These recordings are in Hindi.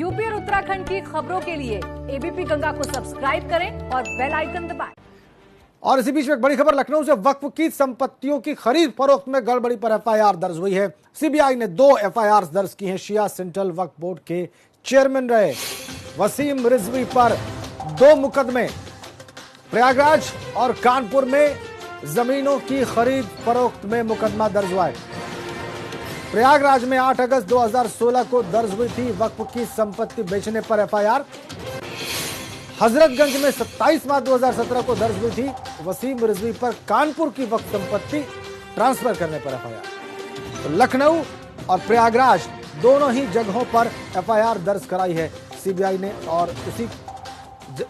यूपी और उत्तराखंड की खबरों के लिए एबीपी गंगा को सब्सक्राइब करें और बेल आइकन दबाएं। और इसी बीच में एक बड़ी खबर लखनऊ से वक्फ की संपत्तियों की खरीद फरोख्त में गड़बड़ी पर एफआईआर दर्ज हुई है। सीबीआई ने 2 एफआईआर दर्ज की हैं। शिया सेंट्रल वक्फ बोर्ड के चेयरमैन रहे वसीम रिजवी पर 2 मुकदमे, प्रयागराज और कानपुर में जमीनों की खरीद फरोख्त में मुकदमा दर्ज हुआ है। प्रयागराज में 8 अगस्त 2016 को दर्ज हुई थी वक्फ की संपत्ति बेचने पर एफआईआर। हजरतगंज में 27 मार्च 2017 को दर्ज हुई थी वसीम रिजवी पर कानपुर की वक्फ संपत्ति ट्रांसफर करने पर एफआईआर। तो लखनऊ और प्रयागराज दोनों ही जगहों पर एफआईआर दर्ज कराई है सीबीआई ने, और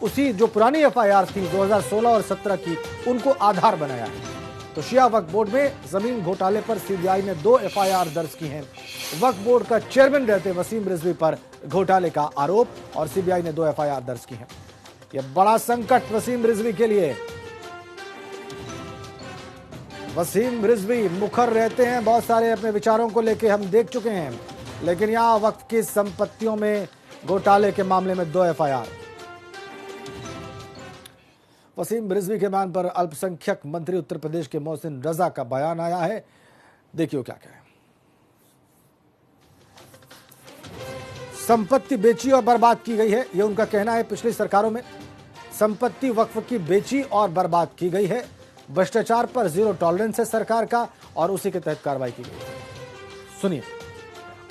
उसी जो पुरानी एफआईआर थी 2016 और 17 की, उनको आधार बनाया है। तो शिया वक्फ बोर्ड में जमीन घोटाले पर सीबीआई ने 2 एफआईआर दर्ज की हैं। वक्फ बोर्ड का चेयरमैन रहते वसीम रिजवी पर घोटाले का आरोप, और सीबीआई ने 2 एफआईआर दर्ज की हैं। यह बड़ा संकट वसीम रिजवी के लिए। वसीम रिजवी मुखर रहते हैं बहुत सारे अपने विचारों को लेकर, हम देख चुके हैं, लेकिन यहां वक्फ की संपत्तियों में घोटाले के मामले में 2 एफआईआर। वसीम रिजवी के बयान पर अल्पसंख्यक मंत्री उत्तर प्रदेश के मोहसिन रजा का बयान आया है। देखिए क्या कहें। संपत्ति बेची और बर्बाद की गई है, यह उनका कहना है। पिछली सरकारों में संपत्ति वक्फ की बेची और बर्बाद की गई है। भ्रष्टाचार पर 0 टॉलरेंस है सरकार का, और उसी के तहत कार्रवाई की गई। सुनिए।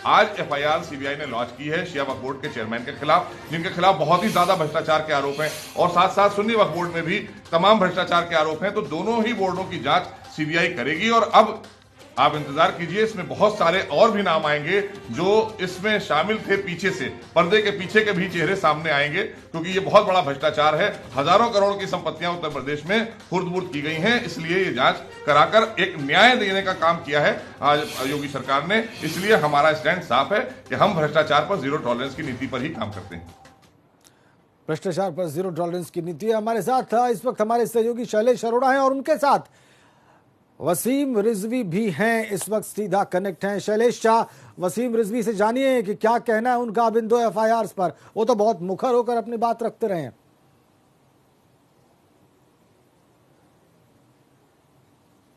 आज एफआईआर सीबीआई ने लॉन्च की है शिया वक्फ बोर्ड के चेयरमैन के खिलाफ, जिनके खिलाफ बहुत ही ज्यादा भ्रष्टाचार के आरोप हैं, और साथ साथ सुन्नी वक्फ बोर्ड में भी तमाम भ्रष्टाचार के आरोप हैं। तो दोनों ही बोर्डों की जांच सीबीआई करेगी, और अब आप इंतजार कीजिए, इसमें बहुत सारे और भी नाम आएंगे जो इसमें शामिल थे। पीछे से, पर्दे के पीछे के भी चेहरे सामने आएंगे, क्योंकि ये बहुत बड़ा भ्रष्टाचार है। हजारों करोड़ की संपत्तियां उत्तर प्रदेश में हुर्द-बुर्द की गई हैं। इसलिए ये जांच कराकर एक न्याय देने का काम किया है आज योगी सरकार ने। इसलिए हमारा स्टैंड साफ है कि हम भ्रष्टाचार पर 0 टॉलरेंस की नीति पर ही काम करते हैं। भ्रष्टाचार पर 0 टॉलरेंस की नीति। हमारे साथ इस वक्त हमारे सहयोगी शैलेश अरोड़ा हैं, और उनके साथ वसीम रिजवी भी हैं, इस वक्त सीधा कनेक्ट हैं। शैलेश शाह, वसीम रिजवी से जानिए कि क्या कहना है उनका अब इन 2 एफआईआर पर। वो तो बहुत मुखर होकर अपनी बात रखते रहे हैं।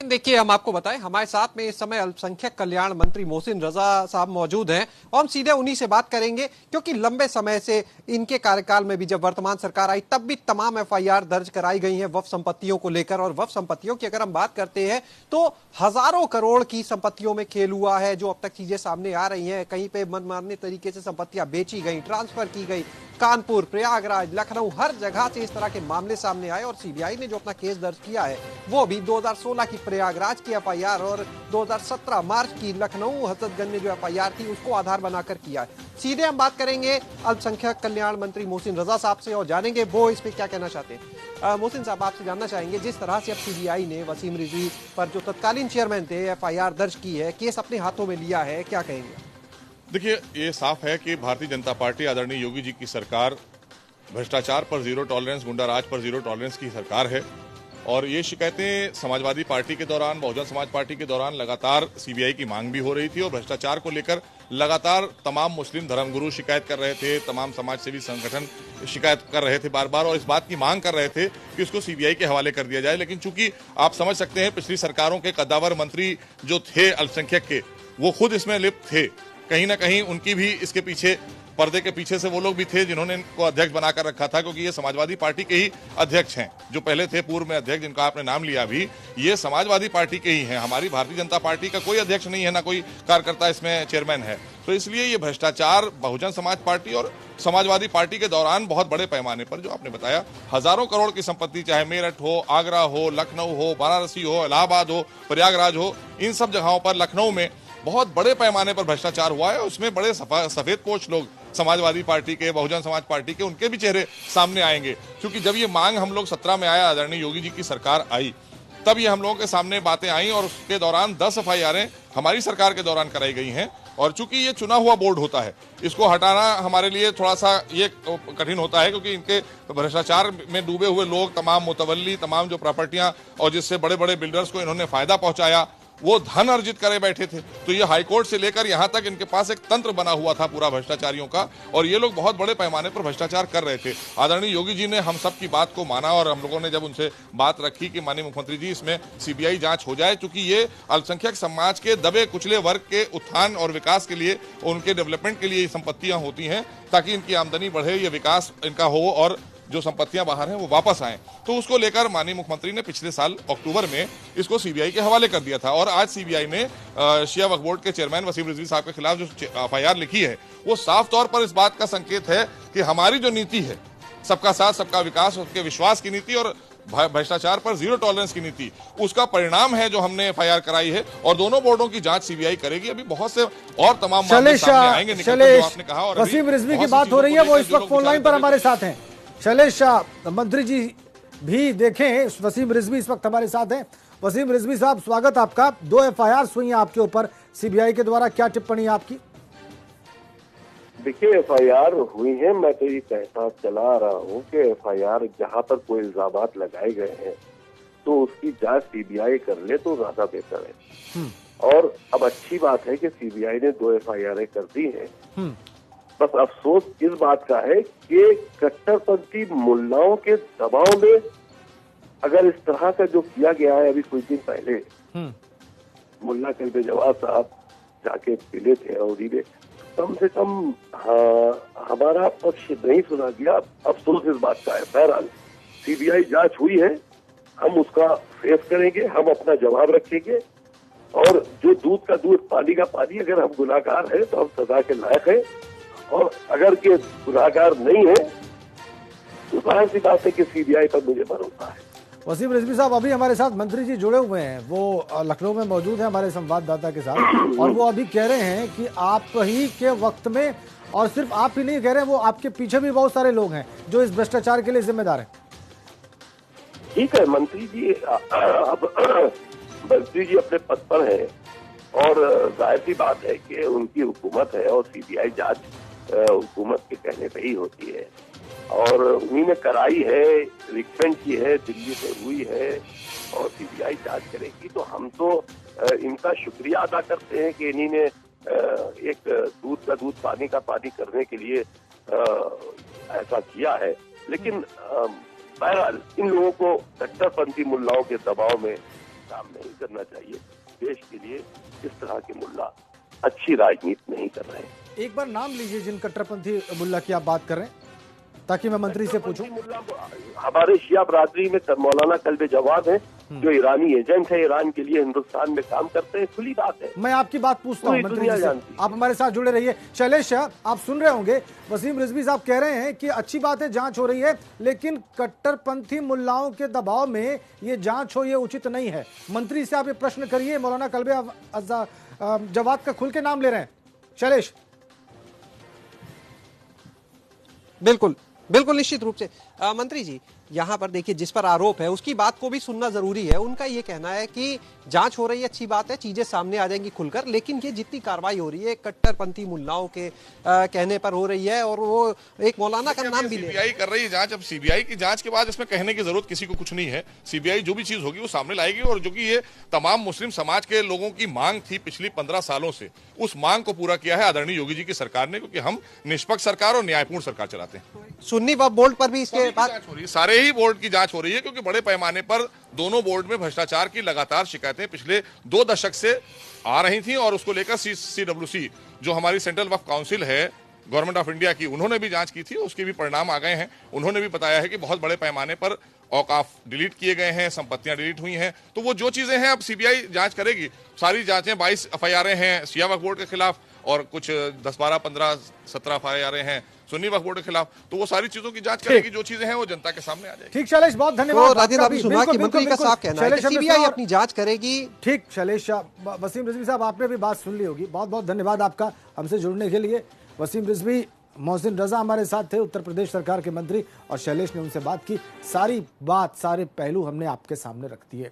देखिए, हम आपको बताएं, हमारे साथ में इस समय अल्पसंख्यक कल्याण मंत्री मोहसिन रजा साहब मौजूद हैं, और हम सीधे उन्हीं से बात करेंगे, क्योंकि लंबे समय से इनके कार्यकाल में भी जब वर्तमान सरकार आई तब भी तमाम एफआईआर दर्ज कराई गई हैं वक्फ संपत्तियों को लेकर। और वक्फ संपत्तियों की अगर हम बात करते हैं तो हजारों करोड़ की संपत्तियों में खेल हुआ है। जो अब तक चीजें सामने आ रही हैं, कहीं पे मनमाने तरीके से संपत्तियां बेची गई, ट्रांसफर की गई। कानपुर, प्रयागराज, लखनऊ, हर जगह से इस तरह के मामले सामने आए, और सीबीआई ने जो अपना केस दर्ज किया है वो भी 2016 की प्रयागराज की एफआईआर और 2017 मार्च की लखनऊ हजरतगंज में जो एफआईआर थी उसको आधार बनाकर किया है। सीधे हम बात करेंगे अल्पसंख्यक कल्याण मंत्री मोहसिन रजा साहब से, और जानेंगे वो इस पे क्या कहना चाहते हैं। मोहसिन साहब, आपसे जानना चाहेंगे, जिस तरह से अब सीबीआई ने वसीम रिजवी पर जो तत्कालीन चेयरमैन थे एफआईआर दर्ज की है, केस अपने हाथों में लिया है, क्या कहेंगे? देखिए, ये साफ है कि भारतीय जनता पार्टी आदरणीय योगी जी की सरकार भ्रष्टाचार पर 0 टॉलरेंस, गुंडाराज पर 0 टॉलरेंस की सरकार है। और ये शिकायतें समाजवादी पार्टी के दौरान, बहुजन समाज पार्टी के दौरान लगातार सीबीआई की मांग भी हो रही थी, और भ्रष्टाचार को लेकर लगातार तमाम मुस्लिम धर्मगुरु शिकायत कर रहे थे, तमाम समाजसेवी संगठन शिकायत कर रहे थे बार बार, और इस बात की मांग कर रहे थे कि उसको सीबीआई के हवाले कर दिया जाए। लेकिन चूंकि आप समझ सकते हैं, पिछली सरकारों के कद्दावर मंत्री जो थे अल्पसंख्यक के, वो खुद इसमें लिप्त थे। कहीं ना कहीं उनकी भी इसके पीछे, पर्दे के पीछे से वो लोग भी थे जिन्होंने इनको अध्यक्ष बनाकर रखा था, क्योंकि ये समाजवादी पार्टी के ही अध्यक्ष हैं। जो पहले थे पूर्व में अध्यक्ष, जिनका आपने नाम लिया भी, ये समाजवादी पार्टी के ही हैं। हमारी भारतीय जनता पार्टी का कोई अध्यक्ष नहीं है, ना कोई कार्यकर्ता इसमें चेयरमैन है। तो इसलिए ये भ्रष्टाचार बहुजन समाज पार्टी और समाजवादी पार्टी के दौरान बहुत बड़े पैमाने पर, जो आपने बताया, हजारों करोड़ की संपत्ति, चाहे मेरठ हो, आगरा हो, लखनऊ हो, वाराणसी हो, इलाहाबाद हो, प्रयागराज हो, इन सब जगहों पर, लखनऊ में बहुत बड़े पैमाने पर भ्रष्टाचार हुआ है। उसमें बड़े सफेद पोश लोग समाजवादी पार्टी के, बहुजन समाज पार्टी के, उनके भी चेहरे सामने आएंगे। क्योंकि जब ये मांग हम लोग 17 में आया, आदरणीय योगी जी की सरकार आई, तब ये हम लोगों के सामने बातें आई, और उसके दौरान 10 एफआईआरें हमारी सरकार के दौरान कराई गई हैं। और चूंकि ये चुना हुआ बोर्ड होता है, इसको हटाना हमारे लिए थोड़ा सा ये कठिन होता है, क्योंकि इनके भ्रष्टाचार में डूबे हुए लोग, तमाम मुतवल्ली, तमाम जो प्रॉपर्टियां और जिससे बड़े बड़े बिल्डर्स को इन्होंने फायदा पहुंचाया, वो धन अर्जित करे बैठे थे। तो ये हाईकोर्ट से लेकर यहाँ तक इनके पास एक तंत्र बना हुआ था पूरा भ्रष्टाचारियों का, और ये लोग बहुत बड़े पैमाने पर भ्रष्टाचार कर रहे थे। आदरणीय योगी जी ने हम सब की बात को माना, और हम लोगों ने जब उनसे बात रखी कि माननीय मुख्यमंत्री जी इसमें सीबीआई जांच हो जाए, क्योंकि ये अल्पसंख्यक समाज के दबे कुचले वर्ग के उत्थान और विकास के लिए, उनके डेवलपमेंट के लिए ये संपत्तियां होती हैं, ताकि इनकी आमदनी बढ़े, ये विकास इनका हो और जो संपत्तियां बाहर हैं वो वापस आएं। तो उसको लेकर माननीय मुख्यमंत्री ने पिछले साल अक्टूबर में इसको सीबीआई के हवाले कर दिया था, और आज सीबीआई ने शिया वक्फ बोर्ड के चेयरमैन वसीम रिजवी साहब के खिलाफ जो एफआईआर लिखी है, वो साफ तौर पर इस बात का संकेत है कि हमारी जो नीति है, सबका साथ सबका विकास, उसके विश्वास की नीति और भ्रष्टाचार पर जीरो टॉलरेंस की नीति, उसका परिणाम है जो हमने एफआईआर कराई है, और दोनों बोर्डों की जांच सीबीआई करेगी। अभी बहुत से और तमाम मामले सामने आएंगे, जो आपने कहा। और वसीम रिजवी की बात हो रही है, वो इस वक्त फोन लाइन पर हमारे साथ हैं। शैलेश शाह मंत्री जी भी देखें, वसीम रिजवी इस वक्त हमारे साथ हैं। वसीम रिजवी साहब, स्वागत आपका। 2 एफआईआर हुई हैं आपके ऊपर सीबीआई के द्वारा, क्या टिप्पणी है आपकी? देखिए, एफआईआर हुई है, मैं तो ये कहता चला आ रहा हूँ कि एफआईआर जहाँ पर कोई इल्जामात लगाए गए हैं तो उसकी जांच सीबीआई कर ले तो ज्यादा बेहतर है। और अब अच्छी बात है कि सीबीआई ने 2 एफआईआर कर दी है। बस अफसोस इस बात का है कि कट्टरपंथी मुल्लाओं के दबाव में अगर इस तरह का जो किया गया है, अभी कुछ दिन पहले मुल्ला कल्बे जवाब साहब जाके मिले थे और उन्हीं ने कम से कम हमारा पक्ष नहीं सुना गया। अफसोस इस बात का है। बहरहाल सीबीआई जांच हुई है, हम उसका फेस करेंगे, हम अपना जवाब रखेंगे, और जो दूध का दूध पानी का पानी, अगर हम गुनाहगार हैं तो हम सजा के लायक हैं, और अगर के गुनाहगार नहीं है तो जाहिर सी बात है कि सीबीआई पर मुझे भरोसा है। वसीम रिजवी साहब, अभी हमारे साथ मंत्री जी जुड़े हुए हैं, वो लखनऊ में मौजूद हैं हमारे संवाददाता के साथ, और वो अभी कह रहे हैं कि आप ही के वक्त में, और सिर्फ आप ही नहीं कह रहे हैं, वो आपके पीछे भी बहुत सारे लोग हैं जो इस भ्रष्टाचार के लिए जिम्मेदार हैं। ठीक है, मंत्री जी अब मंत्री जी अपने पद पर है, और जाहिर सी बात है कि उनकी हुकूमत है, और सीबीआई जांच हुकूमत के कहने पे ही होती है, और उन्हीं ने कराई है, रिकमेंड की है, दिल्ली से हुई है, और सीबीआई जांच करेगी। तो हम तो इनका शुक्रिया अदा करते हैं कि इन्हीं ने एक दूध का दूध पानी का पानी करने के लिए ऐसा किया है। लेकिन बहरहाल इन लोगों को कट्टरपंथी मुल्लाओं के दबाव में काम नहीं करना चाहिए। देश के लिए इस तरह के मुल्ला अच्छी राजनीति नहीं कर रहे हैं। एक बार नाम लीजिए जिन कट्टरपंथी मुल्ला की आप बात कर रहे हैं, ताकि मैं मंत्री से पूछूं। हमारे शिया बरादरी में मौलाना कल्बे जवाद हैं, जो ईरानी एजेंट है, ईरान के लिए हिंदुस्तान में काम करते हैं, खुली बात है। मैं आपकी बात पूछता हूं मंत्री जी से, आप हमारे साथ जुड़े रहिए। शैलेश शाह, आप सुन रहे होंगे, वसीम रिजवी साहब कह रहे हैं कि अच्छी बात है जांच हो रही है, लेकिन कट्टरपंथी मुल्लाओं के दबाव में ये जांच हो, ये उचित नहीं है। मंत्री से आप ये प्रश्न करिए। मौलाना कल्बे जवाद का खुल के नाम ले रहे हैं। शैलेश। बिल्कुल बिल्कुल, निश्चित रूप से मंत्री जी, यहाँ पर देखिए जिस पर आरोप है उसकी बात को भी सुनना जरूरी है। उनका ये कहना है कि जांच हो रही है, अच्छी बात है, चीजें सामने आ जाएंगी खुलकर, लेकिन ये जितनी कार्रवाई हो रही है कट्टरपंथी मुल्लाओं के कहने पर हो रही है, और वो एक मौलाना का नाम भी ले सीबीआई कर रही है जांच। अब सीबीआई की जांच के बाद इसमें कहने की जरूरत किसी को कुछ नहीं है। सीबीआई जो भी चीज होगी वो सामने लाएगी, और जो कि ये तमाम मुस्लिम समाज के लोगों की मांग थी पिछली 15 सालों से, उस मांग को पूरा किया है आदरणीय योगी जी की सरकार ने, क्योंकि हम निष्पक्ष सरकार और न्यायपूर्ण सरकार चलाते हैं। सुन्नी वक्फ बोर्ड पर भी इसके बाद जांच हो रही है, सारे ही बोर्ड की जांच हो रही है, क्योंकि बड़े पैमाने पर दोनों बोर्ड में भ्रष्टाचार की लगातार शिकायतें पिछले 2 दशक से आ रही थी, और उसको लेकर CWC जो हमारी सेंट्रल वक्फ काउंसिल है गवर्नमेंट ऑफ इंडिया की, उन्होंने भी जांच की थी, उसके भी परिणाम आ गए हैं। उन्होंने भी बताया है कि बहुत बड़े पैमाने पर औकाफ डिलीट किए गए हैं, संपत्तियां डिलीट हुई हैं। तो वो जो चीजें हैं अब सीबीआई जांच करेगी। सारी जांचें 22 एफआईआर हैं शिया वक्फ बोर्ड के खिलाफ, और कुछ 10, 12, 15, 17 एफआईआर हैं सुन्नी वक्फ बोर्ड के खिलाफ। तो वो सारी चीजों की जांच करेगी, जो चीजें हैं वो जनता के सामने आ जाएगी। ठीक शैलेश, बहुत धन्यवाद। तो राजेंद्र, आपने सुना कि मंत्री का साफ कहना है कि सीबीआई अपनी जांच करेगी। ठीक शैलेश शाह, वसीम रिजवी साहब आपने भी बात सुन ली होगी। बहुत बहुत धन्यवाद आपका हमसे जुड़ने के लिए। वसीम रिजवी, मोहसिन रजा हमारे साथ थे, उत्तर प्रदेश सरकार के मंत्री, और शैलेश ने उनसे बात की। सारी बात, सारे पहलू हमने आपके सामने रख दिए।